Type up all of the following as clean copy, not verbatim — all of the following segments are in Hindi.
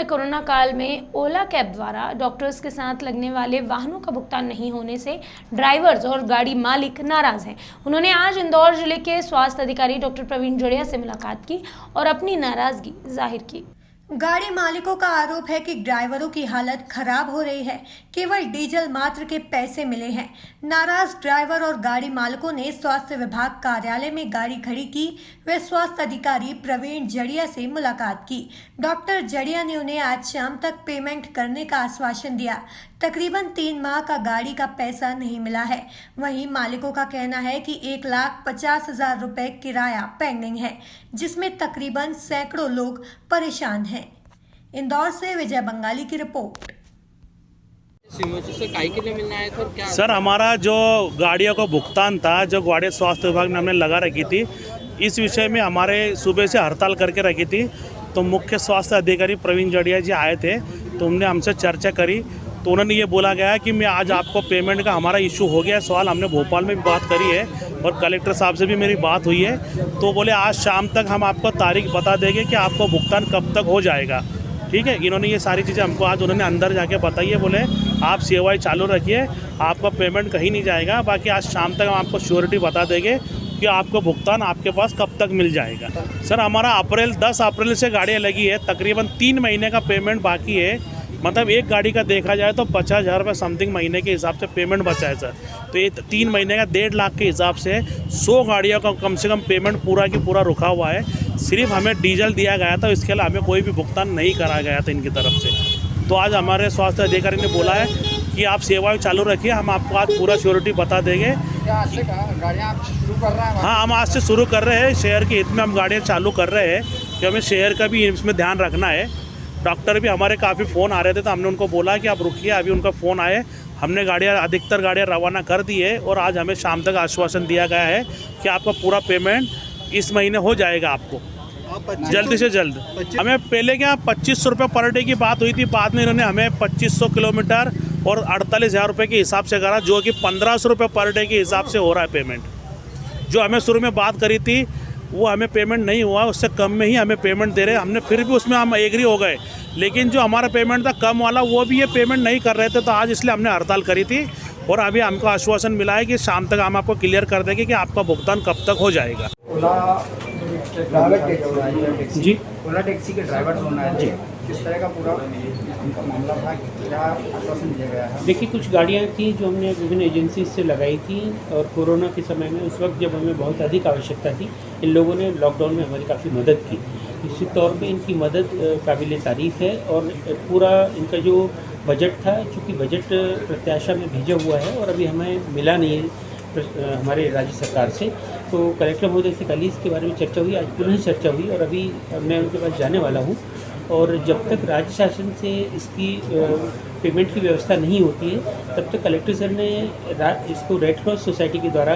में कोरोना काल में ओला कैब द्वारा डॉक्टर्स के साथ लगने वाले वाहनों का भुगतान नहीं होने से ड्राइवर्स और गाड़ी मालिक नाराज हैं। उन्होंने आज इंदौर जिले के स्वास्थ्य अधिकारी डॉक्टर प्रवीण जड़िया से मुलाकात की और अपनी नाराजगी जाहिर की। गाड़ी मालिकों का आरोप है कि ड्राइवरों की हालत खराब हो रही है, केवल डीजल मात्र के पैसे मिले हैं। नाराज ड्राइवर और गाड़ी मालिकों ने स्वास्थ्य विभाग कार्यालय में गाड़ी खड़ी की व स्वास्थ्य अधिकारी प्रवीण जड़िया से मुलाकात की। डॉक्टर जड़िया ने उन्हें आज शाम तक पेमेंट करने का आश्वासन दिया। तकरीबन 3 माह का गाड़ी का पैसा नहीं मिला है। वहीं मालिकों का कहना है कि 1,50,000 रुपए किराया पेंडिंग है, जिसमें तकरीबन सैकड़ों लोग परेशान हैं। इंदौर से विजय बंगाली की रिपोर्ट। से काहे के लिए मिलने आए थे और क्या? सर, हमारा जो गाड़ियों का भुगतान था, जो गाड़ी स्वास्थ्य विभाग ने हमने लगा रखी थी, इस विषय में हमारे सुबह से हड़ताल करके रखी थी। तो मुख्य स्वास्थ्य अधिकारी प्रवीण जड़िया जी आए थे, तो हमने हमसे चर्चा करी, तो उन्होंने ये बोला गया कि मैं आज आपको पेमेंट का हमारा इशू हो गया है सवाल। हमने भोपाल में भी बात करी है और कलेक्टर साहब से भी मेरी बात हुई है, तो बोले आज शाम तक हम आपको तारीख बता देंगे कि आपको भुगतान कब तक हो जाएगा। ठीक है, इन्होंने ये सारी चीज़ें हमको आज उन्होंने अंदर जाके बताई है। बोले आप सेवाएं चालू रखिए, आपका पेमेंट कहीं नहीं जाएगा, बाकी आज शाम तक हम आपको श्योरिटी बता देंगे कि आपको भुगतान आपके पास कब तक मिल जाएगा। सर, हमारा 10 अप्रैल से गाड़ियाँ लगी है, तकरीबन 3 महीने का पेमेंट बाकी है। मतलब एक गाड़ी का देखा जाए तो 50,000 रुपये समथिंग महीने के हिसाब से पेमेंट बचा है सर। तो ये 3 महीने का 1.5 लाख के हिसाब से 100 गाड़ियों का कम से कम पेमेंट पूरा की पूरा रुका हुआ है। सिर्फ हमें डीजल दिया गया था, इसके अलावा हमें कोई भी भुगतान नहीं करा गया था इनकी तरफ से। तो आज हमारे स्वास्थ्य अधिकारी ने बोला है कि आप सेवाएं चालू रखिए, हम आपको आज पूरा श्योरिटी बता देंगे। गाड़ियाँ शुरू कर रहे हैं? हाँ, हम आज से शुरू कर रहे हैं। शहर के हित में हम गाड़ियाँ चालू कर रहे हैं कि हमें शहर का भी इसमें ध्यान रखना है। डॉक्टर भी हमारे काफ़ी फ़ोन आ रहे थे, तो हमने उनको बोला कि आप रुकिए, अभी उनका फ़ोन आए। हमने अधिकतर गाड़ियाँ रवाना कर दी है और आज हमें शाम तक आश्वासन दिया गया है कि आपका पूरा पेमेंट इस महीने हो जाएगा आपको जल्द से जल्द। हमें पहले क्या 2500 रुपये पर डे की बात हुई थी, बाद में इन्होंने हमें 2500 किलोमीटर और 48,000 रुपये के हिसाब से करा, जो कि 1,500 रुपये पर डे के हिसाब से हो रहा है पेमेंट। जो हमें शुरू में बात करी थी वो हमें पेमेंट नहीं हुआ, उससे कम में ही हमें पेमेंट दे रहे हैं। हमने फिर भी उसमें हम एग्री हो गए, लेकिन जो हमारा पेमेंट था कम वाला वो भी ये पेमेंट नहीं कर रहे थे। तो आज इसलिए हमने हड़ताल करी थी और अभी हमको आश्वासन मिला है कि शाम तक हम आपको क्लियर कर देंगे कि आपका भुगतान कब तक हो जाएगा। जी, ओला टैक्सी के ड्राइवर होना है जी, किस तरह का पूरा उनका मामला था, क्या आश्वासन दिया गया है? देखिए, कुछ गाड़ियाँ थी जो हमने विभिन्न एजेंसी से लगाई थी और कोरोना के समय में उस वक्त जब हमें बहुत अधिक आवश्यकता थी, इन लोगों ने लॉकडाउन में हमारी काफ़ी मदद की। निश्चित तौर पे इनकी मदद काबिल तारीफ़ है और पूरा इनका जो बजट था, चूँकि बजट प्रत्याशा में भेजा हुआ है और अभी हमें मिला नहीं है हमारे राज्य सरकार से, तो कलेक्टर महोदय से कल ही इसके बारे में चर्चा हुई, आज पुनः चर्चा हुई और अभी मैं उनके पास जाने वाला हूँ। और जब तक राज्य शासन से इसकी पेमेंट की व्यवस्था नहीं होती है, तब तक कलेक्टर सर ने इसको रेड क्रॉस सोसाइटी के द्वारा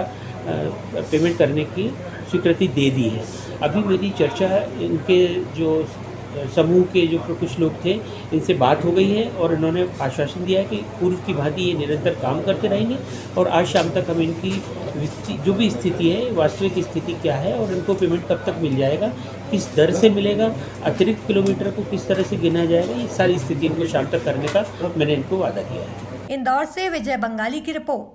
पेमेंट करने की स्वीकृति दे दी है। अभी मेरी चर्चा इनके जो समूह के जो कुछ लोग थे, इनसे बात हो गई है और इन्होंने आश्वासन दिया है कि पूर्व की भांति ये निरंतर काम करते रहेंगे और आज शाम तक हम इनकी जो भी स्थिति है, वास्तविक स्थिति क्या है और इनको पेमेंट कब तक मिल जाएगा, किस दर से मिलेगा, अतिरिक्त किलोमीटर को किस तरह से गिना जाएगा, ये सारी स्थिति इनको शाम तक करने का मैंने इनको वादा किया है। इंदौर से विजय बंगाली की रिपोर्ट।